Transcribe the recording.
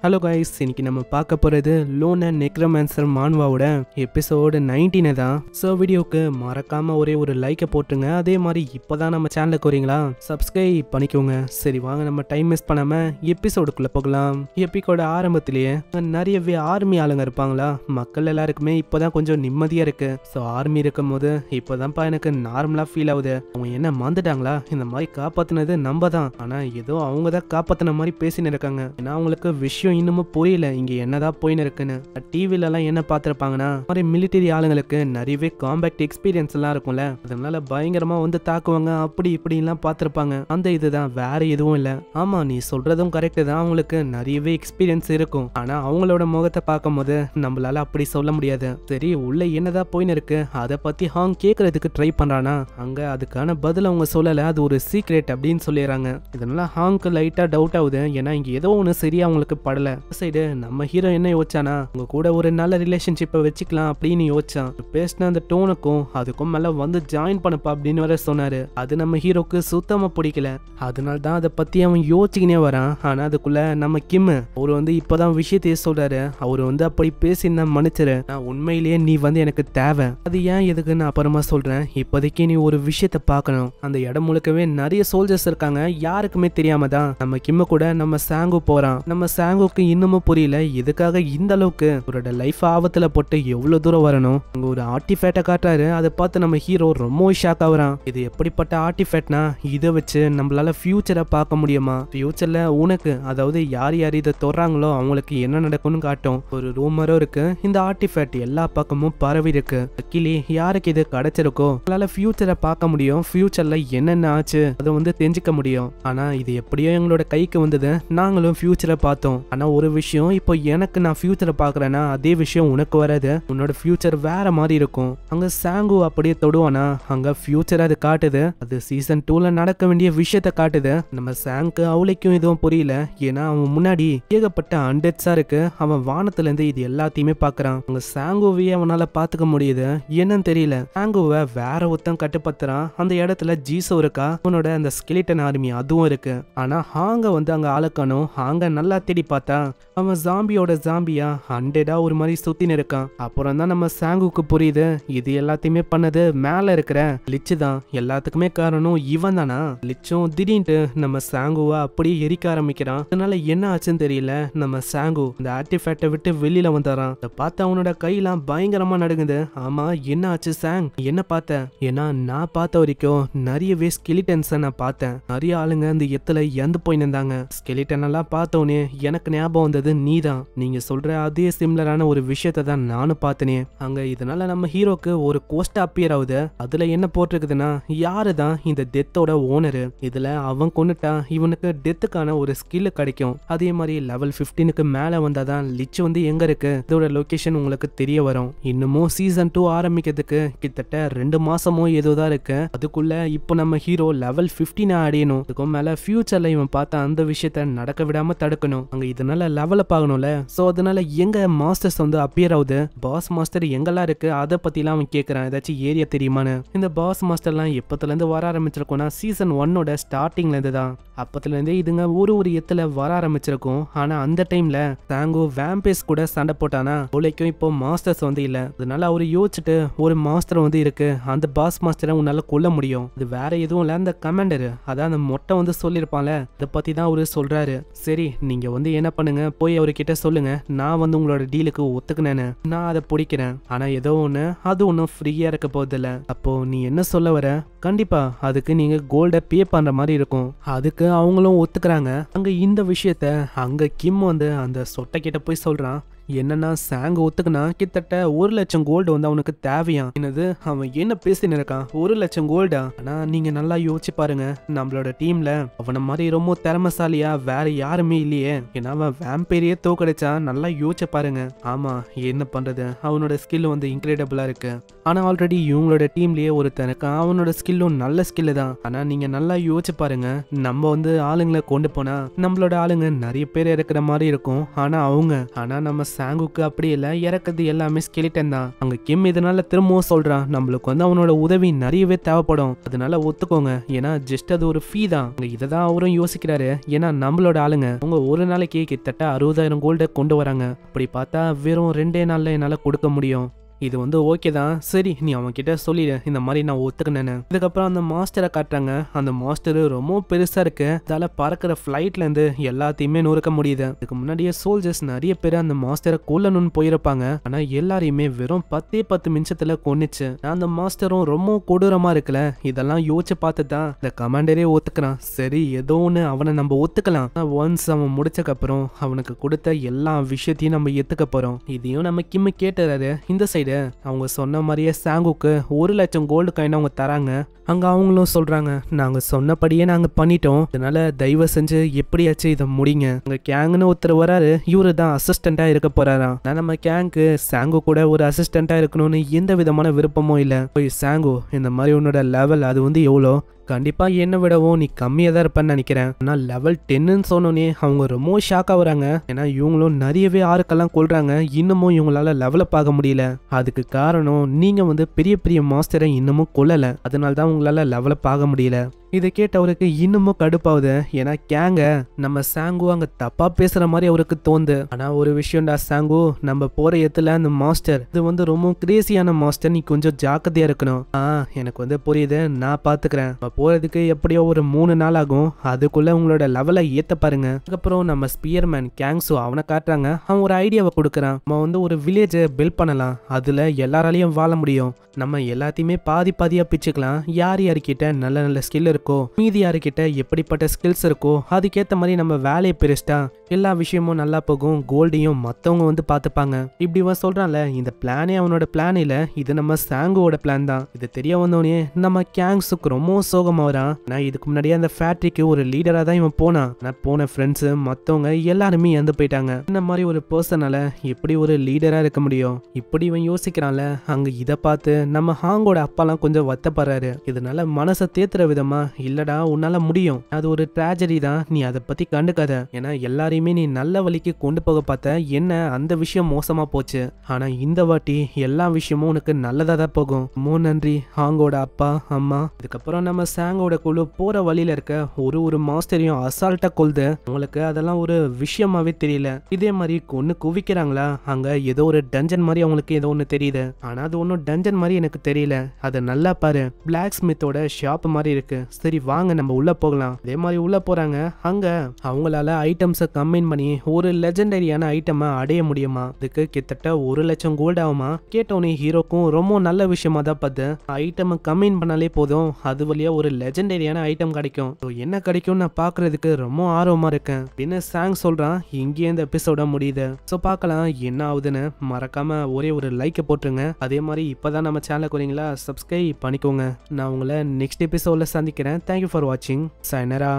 Hello guys, இன்னைக்கு நம்ம பார்க்க போகிறது லோன் அண்ட் நெக்ரோமான்சர் மான்வாவோட எபிசோடு 19 தான். ஸோ வீடியோவுக்கு மறக்காமல் ஒரே ஒரு லைக்கை போட்டுருங்க. அதே மாதிரி இப்போ தான் நம்ம சேனலுக்கு வரீங்களா, சப்ஸ்கிரைப் பண்ணிக்கோங்க. சரி வாங்க, நம்ம டைம் மிஸ் பண்ணாமல் எபிசோடுக்குள்ளே போகலாம். எபிக்கோட ஆரம்பத்திலேயே நிறையவே ஆர்மி ஆளுங்க இருப்பாங்களா, மக்கள் எல்லாருக்குமே இப்போ தான் கொஞ்சம் நிம்மதியாக இருக்குது. ஸோ ஆர்மி இருக்கும் போது இப்போ தான்ப்பா எனக்கு நார்மலாக ஃபீல் ஆகுது. அவங்க என்ன மறந்துட்டாங்களா, இந்த மாதிரி காப்பாற்றினது நம்ம தான், ஆனால் ஏதோ அவங்க தான் காப்பாற்றின மாதிரி பேசின்னு இருக்காங்க. ஏன்னா அவங்களுக்கு விஷயம் இன்னமும் புரியல இங்க என்னதான் போயின்னு இருக்குன்னு. டிவில எல்லாம் என்ன பார்த்திருப்பாங்கன்னா, மாதிரி மிலிட்டரி ஆளுங்களுக்கு நிறையவே காம்பேக்ட் எக்ஸ்பீரியன்ஸ் எல்லாம் இருக்கும்ல, அதனால பயங்கரமா வந்து தாக்குவாங்க, அப்படி இப்படி எல்லாம் பார்த்திருப்பாங்க. அந்த இதுதான், வேற எதுவும் இல்ல. ஆமா, நீ சொல்றதும் கரெக்ட் தான், அவங்களுக்கு நிறையவே எக்ஸ்பீரியன்ஸ் இருக்கும். ஆனா அவங்களோட முகத்தை பார்க்கும் போது நம்மளால அப்படி சொல்ல முடியாது. சரி, உள்ள என்னதான் போயின்னு இருக்கு அதை பத்தி ஹாங் கேட்கறதுக்கு ட்ரை பண்றானா, அங்க அதுக்கான பதில் அவங்க சொல்லல, அது ஒரு சீக்ரெட் அப்படின்னு சொல்லிடுறாங்க. இதனால ஹாங்க்கு லைட்டா டவுட் ஆகுது. ஏன்னா இங்க ஏதோ ஒண்ணு சரியா அவங்களுக்கு படல. சைடு நம்ம ஹீரோ என்ன யோசிச்சானா, உங்க கூட ஒரு நல்ல ரிலேஷன்ஷிப்பை வச்சுக்கலாம் அப்படின்னு யோசிச்சான். பேசின அந்த டோனுக்கும் அதுக்கும் மேல வந்து ஜாயின் பண்ணப்பா அப்படின்னு வர சொன்னாரு. அது நம்ம ஹீரோக்கு சுத்தமா பிடிக்கல. அதனால தான் அதை பத்தி அவன் யோசிச்சுக்கினே வரான். ஆனா அதுக்குள்ள நம்ம கிம் அவரு வந்து இப்பதான் விஷயத்தையே சொல்றாரு. அவரு வந்து அப்படி பேசி நான் மன்னிச்சிரு, நான் உண்மையிலேயே நீ வந்து எனக்கு தேவை, அது ஏன் எதுக்கு நான் அப்புறமா சொல்றேன், இப்போதைக்கு நீ ஒரு விஷயத்த பார்க்கணும். அந்த இடம் முழுக்கவே நிறைய சோல்ஜர்ஸ் இருக்காங்க, யாருக்குமே தெரியாம தான் நம்ம கிம்ம கூட நம்ம சாங்கு போறான். நம்ம சாங்குக்கு இன்னமும் புரியல எதுக்காக இந்த அளவுக்கு அவரோட லைஃப் ஆபத்துல போட்டு எவ்வளவு தூரம் வரணும். அங்க ஒரு ஆர்டிஃபேக்ட காட்டுறாரு. அதை பார்த்து நம்ம ஹீரோ ரொம்ப ஷாக் ஆகுறான். இது எப்படிப்பட்ட ஆர்டிஃபேக்ட்னா, இதை வச்சு நம்மளால ஃபியூச்சரை பார்க்க முடியுமா, ஃபியூச்சர்ல உனக்கு அதாவது யார் யார் இதை தொடுறாங்களோ அவங்களுக்கு என்ன நடக்கும்னு காட்டும். ஒரு ரூமரும் இருக்கு, இந்த ஆர்டிஃபேக்ட் எல்லா பக்கமும் பரவி இருக்கு. கிளி யாருக்கு இது கிடைச்சிருக்கோ நம்மளால ஃபியூச்சரை பார்க்க முடியும், ஃபியூச்சர்ல என்னென்ன ஆச்சு அதை வந்து தெரிஞ்சுக்க முடியும். ஆனா இது எப்படியோ எங்களோட கைக்கு வந்தது, நாங்களும் ஃபியூச்சரை பார்த்தோம். ஆனா ஒரு விஷயம், இப்போ எனக்கு நான் ஃபியூச்சரை பார்க்கறேன்னா அதே விஷயம் உனக்கு வராது, உன்னோட ஃபியூச்சர் வேற மாதிரி இருக்கும். அங்க சாங்கு அப்படியே தொடுவானா, அங்க ஃபியூச்சர் அது காட்டுது, அது சீசன் 2ல நடக்க வேண்டிய விஷயத்த காட்டுது. நம்ம சாங்க்கு அவளைக்கும் எதுவும் புரியல. ஏன்னா அவன் முன்னாடி ஏகப்பட்ட அண்டெட்ஸா இருக்கு, அவன் வானத்துல இருந்து இது எல்லாத்தையுமே பாக்குறான். அங்க சாங்குவையே அவனால பாத்துக்க முடியுது. என்னன்னு தெரியல, சாங்குவை வேற ஒருத்தன் கட்டுப்படுத்துறான். அந்த இடத்துல ஜீசோ இருக்கா, அவனோட அந்த ஸ்கெலிட்டன் ஆர்மி அதுவும் இருக்கு. ஆனா ஹாங்க வந்து அங்க ஆளக்கணும். ஹாங்க நல்லா தேடி பார்த்தா அவன் ஜாம்பியோட ஜாம்பியா ஹண்டடா ஒரு மாதிரி சுத்தின்னு இருக்கான். அப்புறம் தான் நம்ம சாங்குக்கு புரியுது, இது எல்லாத்தையுமே பண்ணது மேல இருக்கிற லிச்சு தான். எல்லாத்துக்குமே காரணம் இவன் தானா. லிச்சும் திடீர்னு நம்ம சாங்குவா அப்படியே எரிக்க ஆரம்பிக்கிறான். அதனால என்ன ஆச்சுன்னு தெரியல, நம்ம சாங்கு இந்த ஆர்டிஃபேக்டை விட்டு வெளியில வந்துறான். அதை பார்த்து அவனோட கையெல்லாம் பயங்கரமா நடுங்குது. ஆமா, என்ன ஆச்சு சாங், என்ன பார்த்த? ஏன்னா நான் பார்த்த வரைக்கும் நிறையவே ஸ்கெலிட்டன்ஸை நான் பார்த்தேன். நிறைய ஆளுங்க அந்த எத்துல இறந்து போய் நின்றாங்க. ஸ்கெலிட்டன் எல்லாம் பார்த்தோன்னே எனக்கு ஞாபகம் வந்தது நீதான். நீங்க சொல்ற அதே சிமிலரான ஒரு விஷயத்தை தான் நானும் பார்த்தனே அங்க. இதனால நம்ம ஹீரோக்கு ஒரு கோஸ்ட் அப்பியர் ஆகுது. அதுல என்ன போட்டிருக்குதுன்னா, யாரு தான் இந்த டெத்தோட ஓனரு, இதுல அவன் கொண்டுட்டா இவனுக்கு டெத்துக்கான ஒரு ஸ்கில் கிடைக்கும். அதே மாதிரி லெவல் 15க்கு மேல வந்தாதான் லிச்சு வந்து எங்க இருக்கு இதோட லொகேஷன் உங்களுக்கு தெரிய வரும். இன்னமும் சீசன் 2 ஆரம்பிக்கிறதுக்கு கிட்டத்தட்ட 2 மாசமோ ஏதோதான் இருக்கு. அதுக்குள்ள இப்போ நம்ம ஹீரோ லெவல் 15 அடையணும். அதுக்கும் மேல ஃபியூச்சர்ல இவன் பார்த்த அந்த விஷயத்த நடக்க விடாம தடுக்கணும். அங்க இதனால லெவலப் ஆகணும்ல. சோ அதனால எங்க மாஸ்டர்ஸ் வந்து அப்பியர் ஆகுது. பாஸ் மாஸ்டர் எங்கெல்லாம் இருக்கு அதை பத்திலாம் அவன் கேட்கறான், ஏதாச்சும் ஏரியா தெரியுமான்னு. இந்த பாஸ் மாஸ்டர்லாம் எப்பத்துல இருந்து வர ஆரம்பிச்சிருக்கோம்னா, சீசன் 1ஓட ஸ்டார்டிங்ல இருந்து தான். அப்பத்துல இருந்தே இதுங்க ஒரு இடத்துல வர ஆரம்பிச்சிருக்கும். ஆனா அந்த டைம்ல சாங்கோ வேம்பேஸ் கூட சண்டை போட்டானா, அவளைக்கும் இப்போ மாஸ்டர்ஸ் வந்து இல்ல. அதனால அவரு யோசிச்சுட்டு ஒரு மாஸ்டர் வந்து இருக்கு, அந்த பாஸ் மாஸ்டரை உன்னால கொல்ல முடியும், அது வேற எதுவும் இல்ல அந்த கமாண்டர், அதான் அந்த மொட்டை வந்து சொல்லியிருப்பான்ல, அதை பத்தி தான் அவரு சொல்றாரு. சரி நீங்க வந்து என்ன பண்ணுங்க, போய் அவர்கிட்ட சொல்லுங்க, நான் வந்து உங்களோட டீலுக்கு ஒத்துக்கினேன்னு, நான் அதை பிடிக்கிறேன். ஆனா ஏதோ ஒண்ணு, அது ஒன்றும் ஃப்ரீயா இருக்க போதில்ல. அப்போ நீ என்ன சொல்ல வர? கண்டிப்பா அதுக்கு நீங்க கோல்ட பே பண்ற மாதிரி இருக்கும். அதுக்கு அவங்களும் ஒத்துக்கிறாங்க. அங்க இந்த விஷயத்த அங்க கிம் வந்து அந்த சொட்டை கிட்ட போய் சொல்றான். என்னன்னா சாங் ஒத்துக்குனா கிட்டத்தட்ட 1 லட்சம் கோல்டு வந்து அவனுக்கு தேவையா. என்னது, அவன் என்ன பேசின்னு இருக்கான், 1 லட்சம் கோல்டா? ஆனா நீங்க நல்லா யோசிச்சு பாருங்க, நம்மளோட டீம்ல அவனை மாதிரி ரொம்ப திறமைசாலியா வேற யாருமே இல்லையே. ஏன்னா அவன் வேம்பேரியே தோக்கடிச்சா, நல்லா யோசிச்சு பாருங்க. ஆமா, என்ன பண்றது, அவனோட ஸ்கில் வந்து இன்கிரெடிபிளா இருக்கு. ஆனா ஆல்ரெடி இவங்களோட டீம்லயே ஒருத்தனுக்கு அவனோட ஸ்கில்லும் நல்ல ஸ்கில் தான். ஆனா நீங்க நல்லா யோசிச்சு பாருங்க, நம்ம வந்து ஆளுங்களை கொண்டு போனா நம்மளோட ஆளுங்க நிறைய பேர் இருக்கிற மாதிரி இருக்கும். ஆனா நம்ம சாங்குக்கு அப்படி இல்ல, இறக்குறது எல்லாமே ஸ்கெலிட்டன் தான். அங்க கிம் இதனால திரும்பவும் சொல்றான், நம்மளுக்கு வந்து அவனோட உதவி நிறையவே தேவைப்படும், அதனால ஒத்துக்கோங்க, ஏன்னா ஜஸ்ட் அது ஒரு ஃபீ தான். இததான் அவரும் யோசிக்கிறாரு. ஏன்னா நம்மளோட ஆளுங்க அவங்க ஒரு நாளைக்கு கிட்டத்தட்ட 60,000 கோல்ட கொண்டு வராங்க. அப்படி பார்த்தா வெறும் 2 நாள்ல என்னால கொடுக்க முடியும். இது வந்து ஓகே தான், சரி நீ அவன் கிட்ட சொல்லிடு இந்த மாதிரி நான் ஒத்துக்கினேன்னு. இதுக்கப்புறம் அந்த மாஸ்டரை காட்டுறாங்க. அந்த மாஸ்டர் ரொம்ப பெருசா இருக்கு, அதால பறக்கிற ஃபிளைட்ல இருந்து எல்லாத்தையுமே நொறுக்க முடியுது. இதுக்கு முன்னாடியே சோல்ஜர்ஸ் நிறைய பேர் அந்த மாஸ்டரை கொல்லணும்னு போயிருப்பாங்க, ஆனா எல்லாரையுமே வெறும் 10 நிமிஷத்துல கொன்னுச்சு. அந்த மாஸ்டரும் ரொம்ப கொடூரமா இருக்குல்ல, இதெல்லாம் யோசிச்சு பார்த்து தான் இந்த கமாண்டரே ஒத்துக்கிறான். சரி ஏதோ ஒன்று அவனை நம்ம ஒத்துக்கலாம். ஒன்ஸ் அவன் முடிச்சக்கு அப்புறம் அவனுக்கு கொடுத்த எல்லா விஷயத்தையும் நம்ம ஏத்துக்க போறோம். இதையும் நம்ம கிம்மு கேட்டுறாரு. இந்த சைடு அவங்க சொன்ன மாதிரியே சாங்குக்கு 1,00,000 கோல்டு காயின் அவங்க தராங்க. அங்க அவங்களும் சொல்றாங்க, நாங்க சொன்னபடியே நாங்க பண்ணிட்டோம், அதனால தயவு செஞ்சு எப்படியாச்சும் இதை முடிங்க. அங்க கேங்னு ஒருத்தர் வராரு, இவரு தான் அசிஸ்டண்டா இருக்க போறாராம். நம்ம கேங்க்கு சாங்கு கூட ஒரு அசிஸ்டண்டா இருக்கணும்னு எந்த விதமான விருப்பமும் இல்ல. போய் சாங்கு, இந்த மாதிரி உன்னோட லெவல் அது வந்து எவ்வளோ, கண்டிப்பா என்ன விடவும் நீ கம்மியா தான் இருப்பேன்னு நினைக்கிறேன். ஆனா லெவல் 10ன்னு சொன்னோன்னே அவங்க ரொம்ப ஷாக் ஆகுறாங்க. ஏன்னா இவங்களும் நிறையவே ஆறுக்கெல்லாம் கொள்றாங்க, இன்னமும் இவங்களால லெவலப் ஆக முடியல. அதுக்கு காரணம் நீங்க வந்து பெரிய பெரிய மாஸ்டரை இன்னமும் கொல்லல, அதனால தான் உங்களால லெவலப் ஆக முடியல. இதை கேட்டு அவருக்கு இன்னமும் கடுப்பாகுது. ஏன்னா கேங்க நம்ம சாங்கு அங்க தப்பா பேசுற மாதிரி அவருக்கு தோணுது. ஆனா ஒரு விஷயம்டா சாங்கு, நம்ம போற இடத்துல அந்த மாஸ்டர் இது வந்து ரொம்ப கிரேசியான மாஸ்டர், நீ கொஞ்சம் ஜாக்கிரதையா இருக்கணும். எனக்கு வந்து புரியுது, நான் பாத்துக்கிறேன். போறதுக்கு எப்படியோ ஒரு 3 நாள் ஆகும், அதுக்குள்ள உங்களோட லெவலை ஏத்த பாருங்க. அதுக்கப்புறம் நம்ம ஸ்பியர்மேன் கேங்ஸோ அவனை காட்டுறாங்க. அவன் ஒரு ஐடியாவை கொடுக்கறான். நம்ம வந்து ஒரு வில்லேஜை பில்ட் பண்ணலாம், அதுல எல்லாராலையும் வாழ முடியும், நம்ம எல்லாத்தையுமே பாதி பாதியா பிச்சுக்கலாம். யார் யாருக்கிட்ட நல்ல நல்ல ஸ்கில் இருக்கோ, மீதி யாருக்கிட்ட எப்படிப்பட்ட ஸ்கில்ஸ் இருக்கோ, அதுக்கேற்ற மாதிரி நம்ம வேலையை பிரிச்சிட்டா எல்லா விஷயமும் நல்லா போகும், கோல்டையும் மற்றவங்க வந்து பார்த்துப்பாங்க. இப்படி அவன் சொல்றான்ல, இந்த பிளானே அவனோட பிளான் இல்ல, இது நம்ம சாங்குவோட பிளான் தான். இது தெரிய வந்தோடனே நம்ம கேங்ஸுக்கு ரொம்ப சோகமா வரான். நான் இதுக்கு முன்னாடியே அந்த ஃபேக்டரிக்கு ஒரு லீடரா தான் இவன் போனான். நான் போன ஃப்ரெண்ட்ஸ் மற்றவங்க எல்லாருமே இறந்து போயிட்டாங்க. இந்த மாதிரி ஒரு பர்சனால எப்படி ஒரு லீடரா இருக்க முடியும்? இப்படி இவன் யோசிக்கிறான்ல. அங்க இதை பார்த்து நம்ம ஹாங்கோட அப்பாலாம் கொஞ்சம் வருத்தப்படுறாரு. இதனால மனசை தேத்துற விதமா, இல்லடா உன்னால முடியும், அது ஒரு ட்ராஜடி தான், நீ அதை பத்தி கண்டுக்காத, ஏன்னா எல்லாரையுமே நீ நல்ல வழிக்கு கொண்டு போக பார்த்த, என்ன அந்த விஷயம் மோசமா போச்சு, ஆனா இந்த வாட்டி எல்லா விஷயமும் உனக்கு நல்லதா தான் போகும். நன்றி ஹாங்கோட அப்பா அம்மா. இதுக்கப்புறம் நம்ம சாங்கோட குழு போற வழியில இருக்க ஒரு மாஸ்டரையும் அசால்ட்டா கொல்து. உங்களுக்கு அதெல்லாம் ஒரு விஷயமாவே தெரியல. இதே மாதிரி கொன்னு குவிக்கிறாங்களா, அங்க ஏதோ ஒரு டஞ்சன் மாதிரி அவங்களுக்கு ஏதோ ஒண்ணு தெரியுது, ஆனா அது ஒன்னும் டஞ்சன் மாதிரி எனக்கு தெரியல, அதை நல்லா பாரு, பிளாக் ஸ்மித்தோட ஷாப் மாதிரி இருக்கு. சரி வாங்க நம்ம உள்ள போகலாம். அதே மாதிரி உள்ள போறாங்க. அங்க அவங்களால ஐட்டம்ஸை கம்பைன் பண்ணி ஒரு லெஜெண்டரியான ஐட்டமை அடைய முடியுமா, அதுக்கு கிட்டத்தட்ட 1,00,000 கோல்டு ஆகுமா. கேட்டோன்னே ஹீரோக்கும் ரொம்ப நல்ல விஷயமா தான் பார்த்து, ஐட்டமை கம்பைன் பண்ணாலே போதும், அது வழியா ஒரு லெஜெண்டரியான ஐட்டம் கிடைக்கும். என்ன கிடைக்கும் நான் பாக்குறதுக்கு ரொம்ப ஆர்வமா இருக்கேன் அப்படின்னு சாங் சொல்றான். இங்கே இந்த எபிசோட முடியுது. ஸோ பார்க்கலாம் என்ன ஆகுதுன்னு. மறக்காம ஒரே ஒரு லைக்கை போட்டுருங்க. அதே மாதிரி இப்பதான் நம்ம சேனலுக்கு வரீங்களா, சப்ஸ்கிரைப் பண்ணிக்கோங்க. நான் உங்களை நெக்ஸ்ட் எபிசோட்ல சந்திக்கிறேன். தேங்க்யூ ஃபார் வாட்சிங். சைனரா.